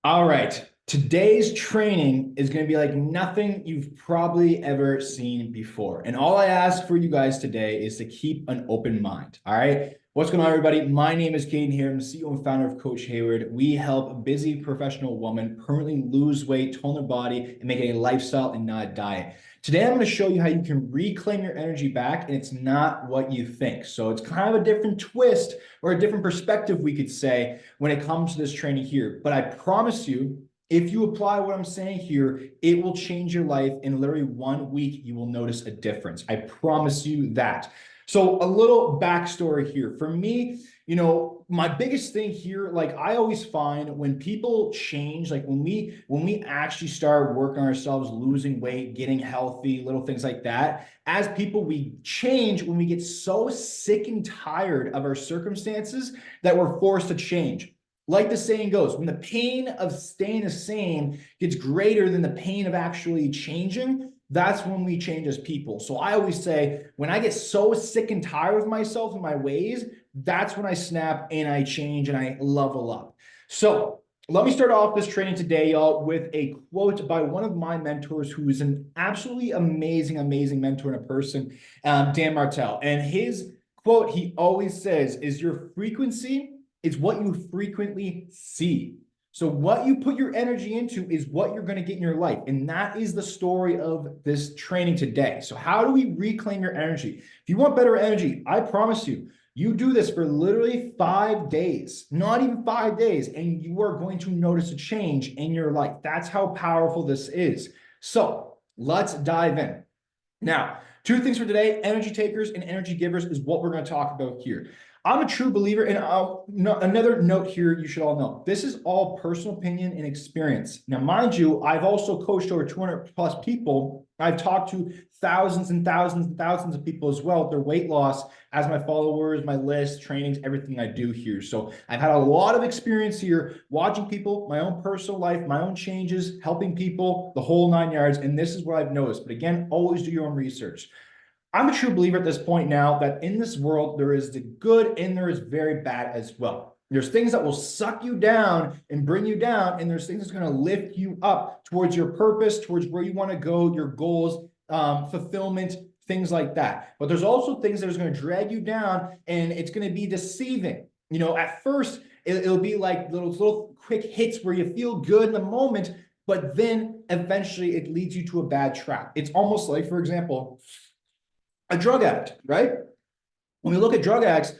All right. Today's training is going to be like nothing you've probably ever seen before. And all I ask for you guys today is to keep an open mind. All right. What's going on, everybody? My name is Caden here. I'm the CEO and founder of Coach Hayward. We help busy professional women permanently lose weight, tone their body, and make it a lifestyle and not a diet. Today, I'm going to show you how you can reclaim your energy back, and it's not what you think. So it's kind of a different twist or a different perspective, we could say, when it comes to this training here. But I promise you, if you apply what I'm saying here, it will change your life. In literally 1 week, you will notice a difference. I promise you that. So a little backstory here. For me, my biggest thing here, like I always find when people change, like when we actually start working on ourselves, losing weight, getting healthy, little things like that, as people, we change when we get so sick and tired of our circumstances that we're forced to change. Like the saying goes, when the pain of staying the same gets greater than the pain of actually changing, that's when we change as people. So I always say, when I get so sick and tired of myself and my ways, that's when I snap and I change and I level up. So let me start off this training today, y'all, with a quote by one of my mentors who is an absolutely amazing, amazing mentor and a person, Dan Martell. And his quote, he always says, is your frequency is what you frequently see. So what you put your energy into is what you're going to get in your life. And that is the story of this training today. So how do we reclaim your energy? If you want better energy, I promise you, you do this for literally 5 days, not even 5 days, and you are going to notice a change in your life. That's how powerful this is. So let's dive in. Now, two things for today, energy takers and energy givers is what we're going to talk about here. I'm a true believer, and another note here you should all know, this is all personal opinion and experience. Now, mind you, I've also coached over 200 plus people. I've talked to thousands and thousands and thousands of people as well, their weight loss as my followers, my list, trainings, everything I do here. So I've had a lot of experience here watching people, my own personal life, my own changes, helping people, the whole 9 yards. And this is what I've noticed. But again, always do your own research. I'm a true believer at this point now that in this world, there is the good and there is very bad as well. There's things that will suck you down and bring you down, and there's things that's going to lift you up towards your purpose, towards where you want to go, your goals, fulfillment, things like that. But there's also things that are going to drag you down, and it's going to be deceiving. At first, it'll be like little quick hits where you feel good in the moment, but then eventually it leads you to a bad trap. It's almost like, for example, a drug addict, right? When we look at drug addicts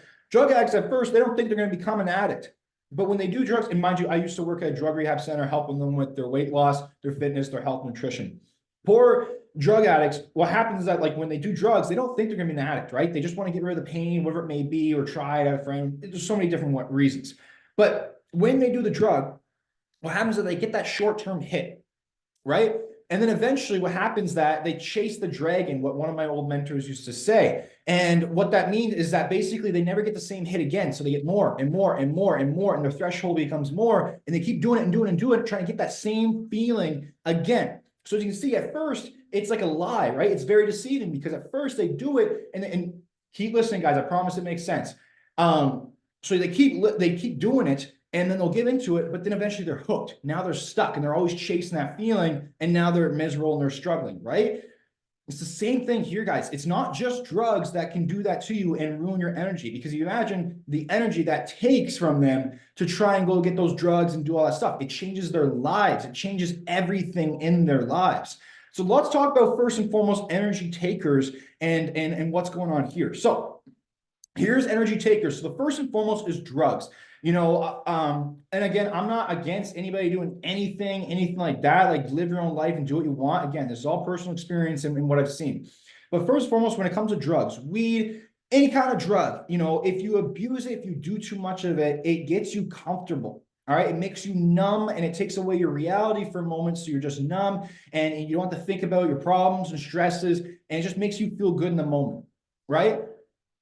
at first, they don't think they're going to become an addict. But when they do drugs, and mind you, I used to work at a drug rehab center helping them with their weight loss, their fitness, their health, nutrition. Poor drug addicts, what happens is that like when they do drugs, they don't think they're going to be an addict, right? They just want to get rid of the pain, whatever it may be, or try it at a friend. There's so many different reasons. But when they do the drug, what happens is that they get that short-term hit, right? And then eventually what happens that they chase the dragon, what one of my old mentors used to say. And what that means is that basically they never get the same hit again. So they get more and more and more and more, and their threshold becomes more, and they keep doing it and doing it and doing it, trying to get that same feeling again. So as you can see, at first, it's like a lie, right? It's very deceiving because at first they do it, and keep listening, guys. I promise it makes sense. So they keep doing it, and then they'll get into it, but then eventually they're hooked. Now they're stuck, and they're always chasing that feeling, and now they're miserable and they're struggling, right? It's the same thing here, guys. It's not just drugs that can do that to you and ruin your energy, because you imagine the energy that takes from them to try and go get those drugs and do all that stuff. It changes their lives. It changes everything in their lives. So let's talk about first and foremost energy takers and what's going on here. So here's energy takers. So the first and foremost is drugs. And again, I'm not against anybody doing anything like that. Like live your own life and do what you want. Again, this is all personal experience and what I've seen. But first and foremost, when it comes to drugs, weed, any kind of drug, if you abuse it, if you do too much of it, it gets you comfortable. All right. It makes you numb, and it takes away your reality for a moment. So you're just numb, and you don't have to think about your problems and stresses. And it just makes you feel good in the moment. Right.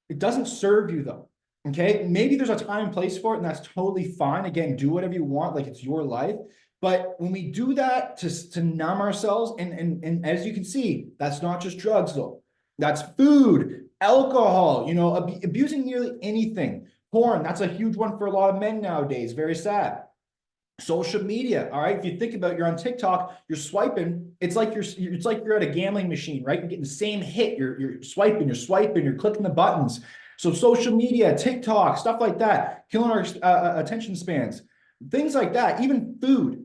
It doesn't serve you though. Okay, maybe there's a time and place for it, and that's totally fine. Again, do whatever you want, like it's your life. But when we do that to numb ourselves, and as you can see, that's not just drugs though. That's food, alcohol, abusing nearly anything. Porn, that's a huge one for a lot of men nowadays. Very sad. Social media, all right. If you think about it, you're on TikTok, you're swiping. It's like you're at a gambling machine, right? You're getting the same hit. You're swiping, you're clicking the buttons. So social media, TikTok, stuff like that, killing our attention spans, things like that. Even food.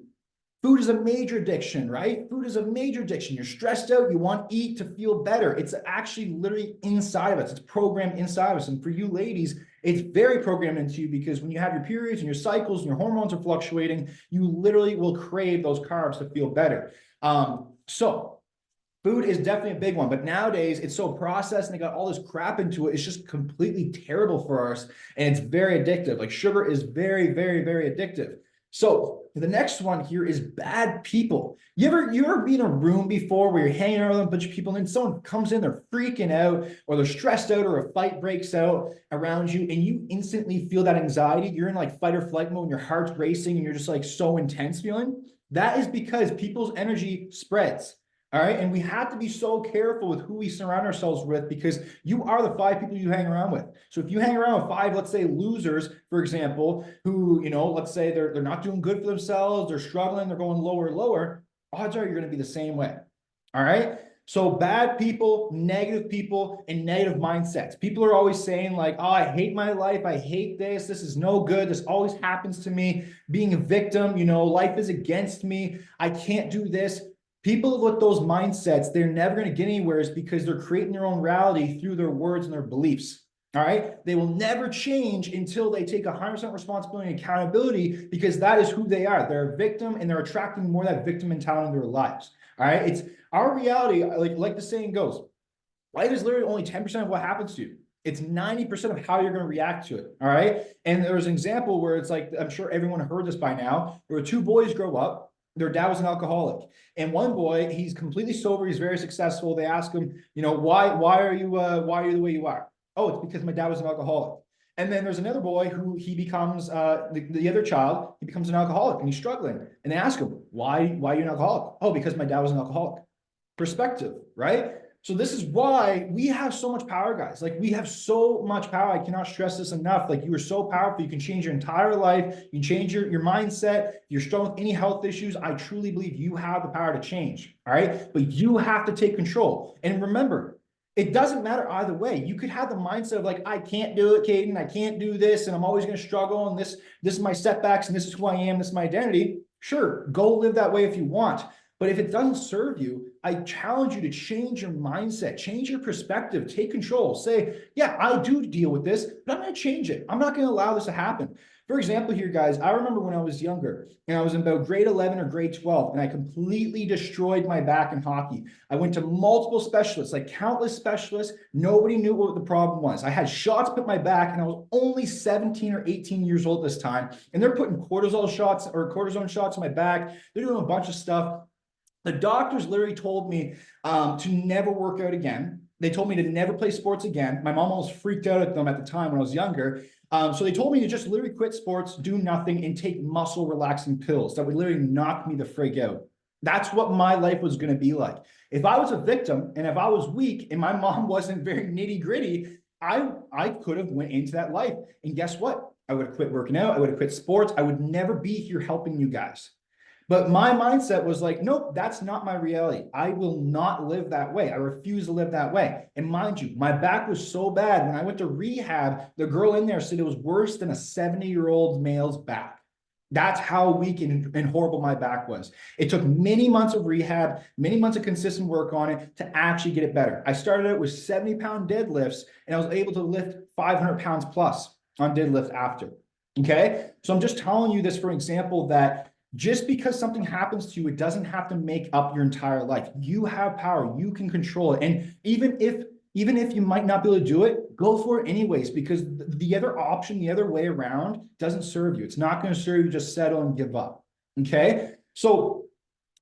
Food is a major addiction, right? Food is a major addiction. You're stressed out. You want to eat to feel better. It's actually literally inside of us. It's programmed inside of us. And for you ladies, it's very programmed into you because when you have your periods and your cycles and your hormones are fluctuating, you literally will crave those carbs to feel better. So food is definitely a big one, but nowadays it's so processed and they got all this crap into it. It's just completely terrible for us. And it's very addictive. Like sugar is very, very, very addictive. So the next one here is bad people. You ever been in a room before where you're hanging out with a bunch of people and then someone comes in, they're freaking out or they're stressed out or a fight breaks out around you and you instantly feel that anxiety. You're in like fight or flight mode and your heart's racing and you're just like so intense feeling. That is because people's energy spreads. All right. And we have to be so careful with who we surround ourselves with because you are the 5 people you hang around with. So if you hang around with 5, let's say losers, for example, who, let's say they're not doing good for themselves, they're struggling, they're going lower, odds are you're going to be the same way. All right. So bad people, and negative mindsets. People are always saying like, oh, I hate my life. I hate this. This is no good. This always happens to me. Being a victim, life is against me. I can't do this. People with those mindsets, they're never going to get anywhere is because they're creating their own reality through their words and their beliefs. All right. They will never change until they take 100% responsibility and accountability because that is who they are. They're a victim and they're attracting more of that victim mentality in their lives. All right. It's our reality. Like the saying goes, life is literally only 10% of what happens to you. It's 90% of how you're going to react to it. All right. And there was an example where it's like, I'm sure everyone heard this by now, where 2 boys grow up. Their dad was an alcoholic. And one boy, he's completely sober. He's very successful. They ask him, why are you the way you are? Oh, it's because my dad was an alcoholic. And then there's another boy who he becomes, the other child, he becomes an alcoholic and he's struggling. And they ask him, why are you an alcoholic? Oh, because my dad was an alcoholic. Perspective, right? So this is why we have so much power, guys. Like we have so much power. I cannot stress this enough. Like you are so powerful. You can change your entire life. You can change your mindset. If you're struggling with any health issues, I truly believe you have the power to change. All right. But you have to take control. And remember, it doesn't matter either way. You could have the mindset of like, I can't do it, Caden. I can't do this. And I'm always going to struggle. And this is my setbacks. And this is who I am. This is my identity. Sure. Go live that way if you want. But if it doesn't serve you, I challenge you to change your mindset, change your perspective, take control. Say, yeah, I do deal with this, but I'm going to change it. I'm not going to allow this to happen. For example here, guys, I remember when I was younger and I was in about grade 11 or grade 12 and I completely destroyed my back in hockey. I went to multiple specialists, like countless specialists. Nobody knew what the problem was. I had shots put in my back and I was only 17 or 18 years old this time. And they're putting cortisone shots in my back. They're doing a bunch of stuff. The doctors literally told me to never work out again. They told me to never play sports again. My mom almost freaked out at them at the time when I was younger. So they told me to just literally quit sports, do nothing, and take muscle relaxing pills that would literally knock me the frig out. That's what my life was going to be like. If I was a victim and if I was weak and my mom wasn't very nitty gritty, I could have went into that life. And guess what? I would have quit working out. I would have quit sports. I would never be here helping you guys. But my mindset was like, nope, that's not my reality. I will not live that way. I refuse to live that way. And mind you, my back was so bad. When I went to rehab, the girl in there said it was worse than a 70-year-old male's back. That's how weak and horrible my back was. It took many months of rehab, many months of consistent work on it to actually get it better. I started out with 70-pound deadlifts, and I was able to lift 500 pounds plus on deadlift after. Okay? So I'm just telling you this for example that just because something happens to you, it doesn't have to make up your entire life. You have power. You can control it. And even if you might not be able to do it, go for it anyways, because the other option, the other way around doesn't serve you. It's not going to serve you. Just settle and give up. Okay. So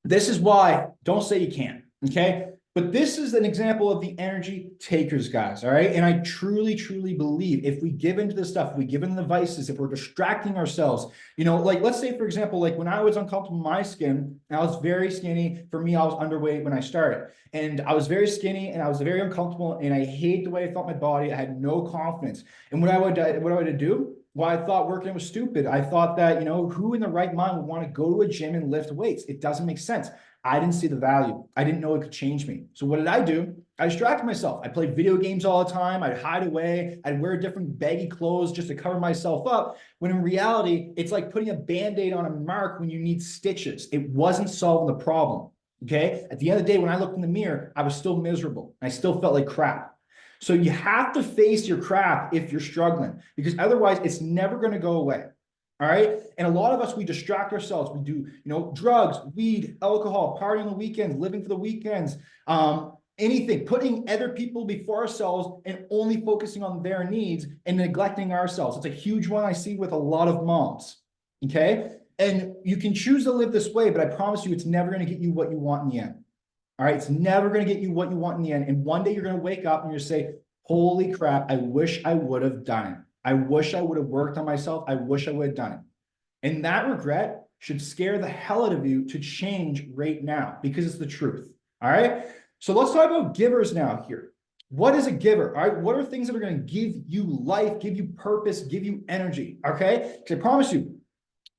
this is why don't say you can't. Okay. But this is an example of the energy takers, guys. All right. And I truly, truly believe if we give into this stuff, if we give into the vices, if we're distracting ourselves, like let's say, for example, like when I was uncomfortable in my skin, I was very skinny. For me, I was underweight when I started. And I was very skinny and I was very uncomfortable and I hate the way I felt my body. I had no confidence. And what I would do Why I thought working was stupid. I thought that, you know, who in the right mind would want to go to a gym and lift weights? It doesn't make sense. I didn't see the value. I didn't know it could change me. So what did I do? I distracted myself. I played video games all the time. I'd hide away. I'd wear different baggy clothes just to cover myself up. When in reality, it's like putting a Band-Aid on a mark when you need stitches. It wasn't solving the problem. Okay. At the end of the day, when I looked in the mirror, I was still miserable. I still felt like crap. So you have to face your crap if you're struggling, because otherwise it's never going to go away. All right. And a lot of us, we distract ourselves. We do, you know, drugs, weed, alcohol, party on the weekends, living for the weekends, anything, putting other people before ourselves and only focusing on their needs and neglecting ourselves. It's a huge one I see with a lot of moms. Okay. And you can choose to live this way, but I promise you, it's never going to get you what you want in the end. All right. It's never going to get you what you want in the end. And one day you're going to wake up and you're going to say, holy crap, I wish I would have done it. I wish I would have worked on myself. I wish I would have done it. And that regret should scare the hell out of you to change right now, because it's the truth. All right. So let's talk about givers now here. What is a giver? All right. What are things that are going to give you life, give you purpose, give you energy? Okay. Because I promise you,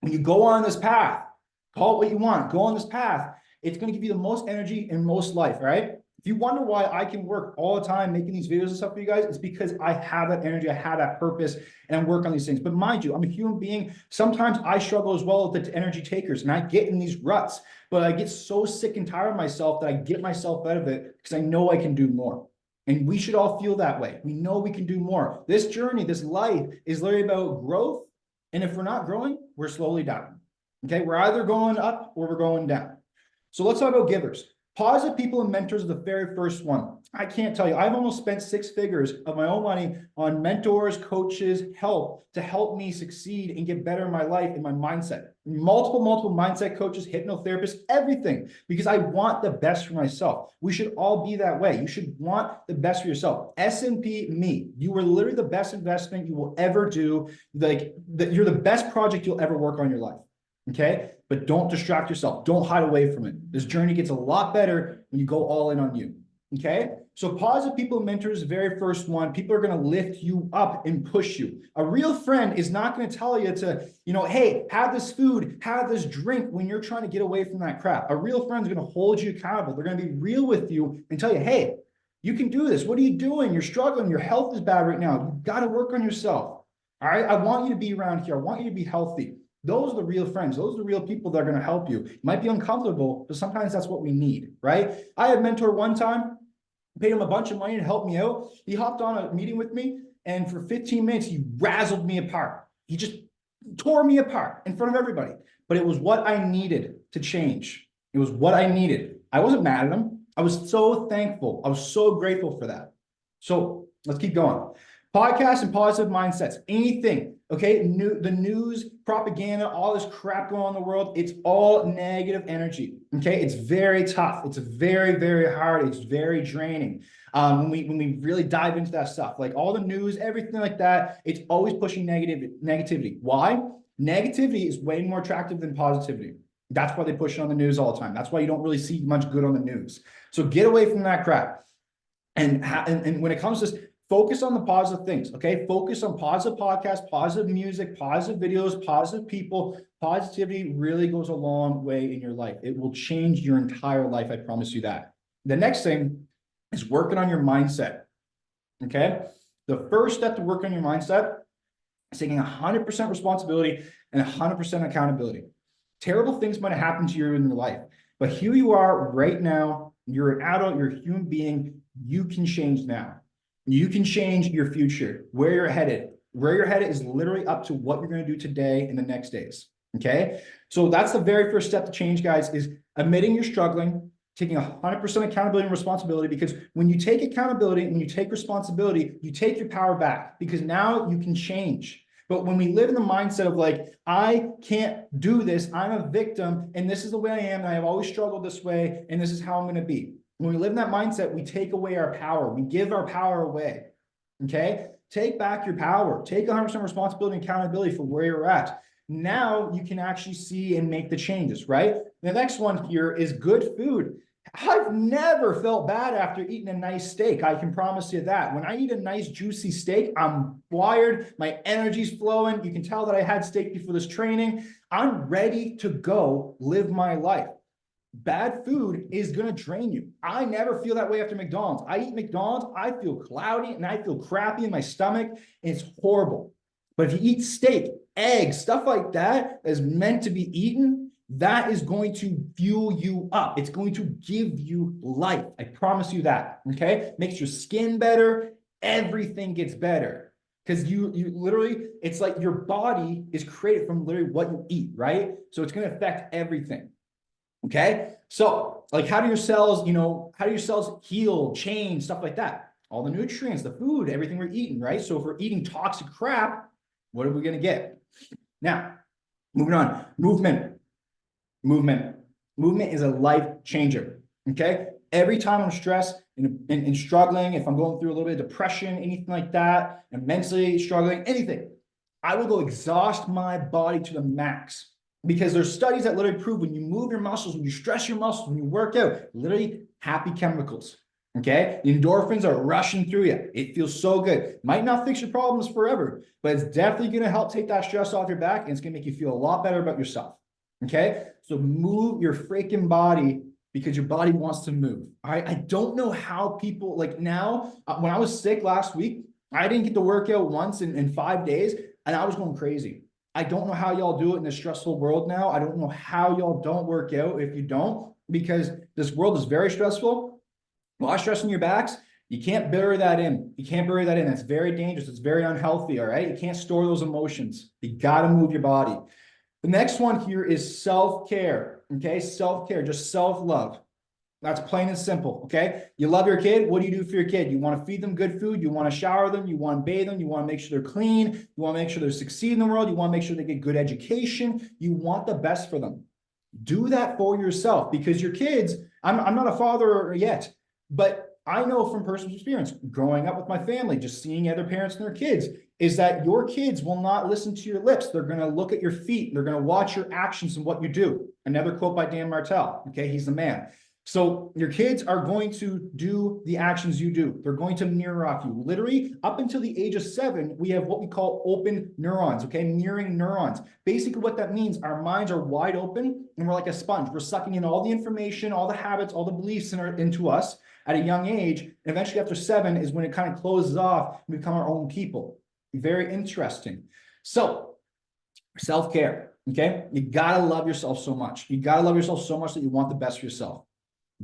when you go on this path, call it what you want, go on this path, it's going to give you the most energy and most life. All right. If you wonder why I can work all the time making these videos and stuff for you guys, it's because I have that energy, I have that purpose, and I work on these things. But mind you, I'm a human being. Sometimes I struggle as well with the energy takers, and I get in these ruts, but I get so sick and tired of myself that I get myself out of it because I know I can do more. And we should all feel that way. We know we can do more. This journey, this life is literally about growth. And if we're not growing, we're slowly down. Okay, we're either going up or we're going down. So let's talk about givers. Positive people and mentors are the very first one. I can't tell you, I've almost spent 6 figures of my own money on mentors, coaches, help to help me succeed and get better in my life and my mindset. Multiple mindset coaches, hypnotherapists, everything, because I want the best for myself. We should all be that way. You should want the best for yourself. S&P me. You are literally the best investment you will ever do. You're the best project you'll ever work on in your life. Okay. But don't distract yourself. Don't hide away from it. This journey gets a lot better when you go all in on you. Okay. So positive people and mentors, the very first one, people are going to lift you up and push you. A real friend is not going to tell you to, you know, hey, have this food, have this drink when you're trying to get away from that crap. A real friend is going to hold you accountable. They're going to be real with you and tell you, hey, you can do this. What are you doing? You're struggling. Your health is bad right now. You've got to work on yourself. All right. I want you to be around here. I want you to be healthy. Those are the real friends. Those are the real people that are going to help you. It might be uncomfortable, but sometimes that's what we need, right? I had a mentor one time, paid him a bunch of money to help me out. He hopped on a meeting with me, and for 15 minutes, he razzled me apart. He just tore me apart in front of everybody. But it was what I needed to change. It was what I needed. I wasn't mad at him. I was so thankful. I was so grateful for that. So let's keep going. Podcasts and positive mindsets, anything, okay? The news, propaganda, all this crap going on in the world, it's all negative energy, okay? It's very tough. It's very, very hard. It's very draining. When we really dive into that stuff, like all the news, everything like that, it's always pushing negativity. Why? Negativity is way more attractive than positivity. That's why they push it on the news all the time. That's why you don't really see much good on the news. So get away from that crap. And when it comes to focus on the positive things, okay? Focus on positive podcasts, positive music, positive videos, positive people. Positivity really goes a long way in your life. It will change your entire life. I promise you that. The next thing is working on your mindset, okay? The first step to work on your mindset is taking 100% responsibility and 100% accountability. Terrible things might have happened to you in your life, but here you are right now. You're an adult, you're a human being. You can change now. You can change your future, where you're headed. Where you're headed is literally up to what you're going to do today and the next days. Okay. So that's the very first step to change, guys, is admitting you're struggling, taking 100% accountability and responsibility, because when you take accountability and when you take responsibility, you take your power back, because now you can change. But when we live in the mindset of like, I can't do this, I'm a victim, and this is the way I am, and I have always struggled this way, and this is how I'm going to be. When we live in that mindset, we take away our power. We give our power away. Okay? Take back your power. Take 100% responsibility and accountability for where you're at. Now you can actually see and make the changes, right? The next one here is good food. I've never felt bad after eating a nice steak. I can promise you that. When I eat a nice juicy steak, I'm wired, my energy's flowing. You can tell that I had steak before this training. I'm ready to go live my life. Bad food is going to drain you. I never feel that way after McDonald's. I eat McDonald's, I feel cloudy and I feel crappy in my stomach, and it's horrible. But if you eat steak, eggs, stuff like that is meant to be eaten, that is going to fuel you up. It's going to give you life. I promise you that. Okay. Makes your skin better. Everything gets better. Because you literally, it's like your body is created from literally what you eat, right? So it's going to affect everything. Okay. So like, how do your cells, how do your cells heal, change, stuff like that? All the nutrients, the food, everything we're eating, right? So if we're eating toxic crap, what are we going to get? Now, moving on, movement is a life changer. Okay. Every time I'm stressed and struggling, if I'm going through a little bit of depression, anything like that, and mentally struggling, anything, I will go exhaust my body to the max. Because there's studies that literally prove when you move your muscles, when you stress your muscles, when you work out, literally happy chemicals. Okay. The endorphins are rushing through you. It feels so good. Might not fix your problems forever, but it's definitely going to help take that stress off your back, and it's going to make you feel a lot better about yourself. Okay. So move your freaking body, because your body wants to move. All right. I don't know how people like now, when I was sick last week, I didn't get to work out once in 5 days, and I was going crazy. I don't know how y'all do it in this stressful world now. I don't know how y'all don't work out if you don't, because this world is very stressful. A lot of stress in your backs. You can't bury that in. You can't bury that in. That's very dangerous. It's very unhealthy. All right. You can't store those emotions. You got to move your body. The next one here is self-care. Okay. Self-care, just self-love. That's plain and simple. Okay. You love your kid. What do you do for your kid? You want to feed them good food. You want to shower them. You want to bathe them. You want to make sure they're clean. You want to make sure they succeed in the world. You want to make sure they get good education. You want the best for them. Do that for yourself, because your kids, I'm not a father yet, but I know from personal experience, growing up with my family, just seeing other parents and their kids, is that your kids will not listen to your lips. They're going to look at your feet. They're going to watch your actions and what you do. Another quote by Dan Martell. Okay. He's the man. So your kids are going to do the actions you do. They're going to mirror off you. Literally, up until the age of 7, we have what we call open neurons, okay? Mirroring neurons. Basically, what that means, our minds are wide open, and we're like a sponge. We're sucking in all the information, all the habits, all the beliefs into us at a young age. And eventually, after 7 is when it kind of closes off and we become our own people. Very interesting. So, self-care, okay? You gotta love yourself so much. You gotta love yourself so much that you want the best for yourself.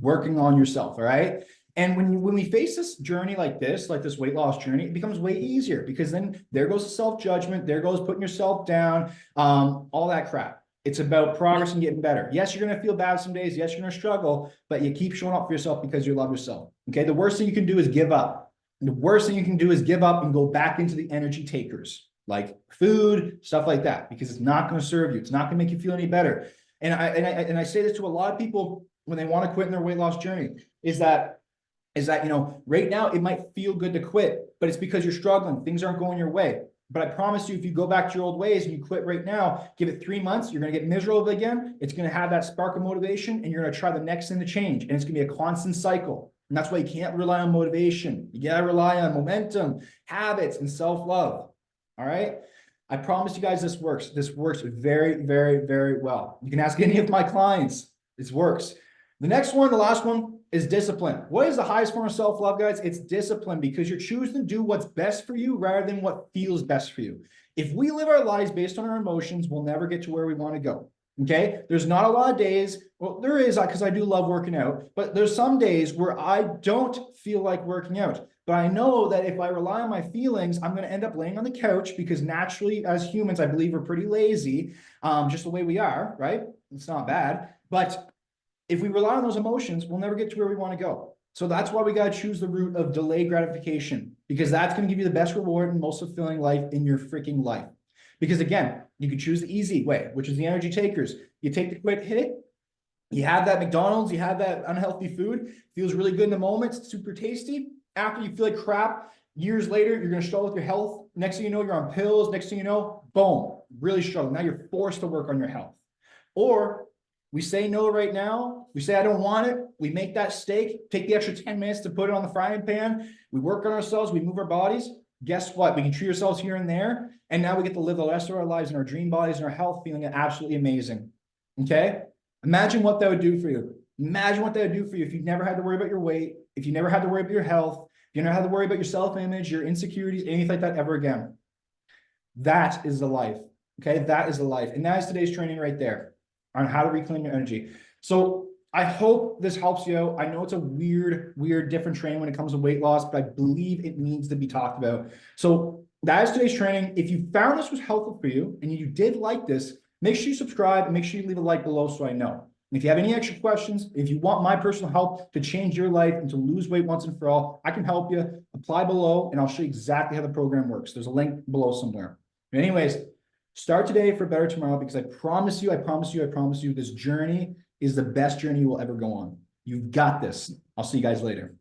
Working on yourself, all right? And when we face this journey like this weight loss journey, it becomes way easier, because then there goes the self-judgment, there goes putting yourself down, all that crap. It's about progress and getting better. Yes, you're going to feel bad some days. Yes, you're going to struggle, but you keep showing up for yourself because you love yourself. Okay. The worst thing you can do is give up. The worst thing you can do is give up and go back into the energy takers, like food, stuff like that, because it's not going to serve you. It's not going to make you feel any better. And I say this to a lot of people when they want to quit in their weight loss journey, is that, right now it might feel good to quit, but it's because you're struggling. Things aren't going your way. But I promise you, if you go back to your old ways and you quit right now, give it 3 months, you're going to get miserable again. It's going to have that spark of motivation, and you're going to try the next thing to change. And it's going to be a constant cycle. And that's why you can't rely on motivation. You got to rely on momentum, habits, and self-love. All right. I promise you guys this works. This works very, very, very well. You can ask any of my clients. This works. The next one, the last one, is discipline. What is the highest form of self-love, guys? It's discipline, because you're choosing to do what's best for you rather than what feels best for you. If we live our lives based on our emotions, we'll never get to where we want to go. Okay. There's not a lot of days. Well, there is, because I do love working out, but there's some days where I don't feel like working out. But I know that if I rely on my feelings, I'm going to end up laying on the couch, because naturally, as humans, I believe we're pretty lazy, just the way we are, right? It's not bad. But if we rely on those emotions, we'll never get to where we want to go. So that's why we got to choose the route of delayed gratification, because that's going to give you the best reward and most fulfilling life in your freaking life. Because again, you can choose the easy way, which is the energy takers. You take the quick hit, you have that McDonald's, you have that unhealthy food, feels really good in the moment, it's super tasty. After you feel like crap, years later, you're going to struggle with your health. Next thing you know, you're on pills. Next thing you know, boom, really struggle. Now you're forced to work on your health. Or We say no right now. We say, I don't want it. We make that steak, take the extra 10 minutes to put it on the frying pan. We work on ourselves. We move our bodies. Guess what? We can treat ourselves here and there. And now we get to live the rest of our lives in our dream bodies and our health, feeling absolutely amazing. Okay. Imagine what that would do for you. Imagine what that would do for you if you've never had to worry about your weight, if you never had to worry about your health, if you never had to worry about your self-image, your insecurities, anything like that ever again. That is the life. Okay. That is the life. And that is today's training right there on how to reclaim your energy. So I hope this helps you out. I know it's a weird, different training when it comes to weight loss, but I believe it needs to be talked about. So that is today's training. If you found this was helpful for you and you did like this, make sure you subscribe and make sure you leave a like below so I know. And if you have any extra questions, if you want my personal help to change your life and to lose weight once and for all, I can help you. Apply below and I'll show you exactly how the program works. There's a link below somewhere. But anyways, start today for better tomorrow, because I promise you, this journey is the best journey you will ever go on. You've got this. I'll see you guys later.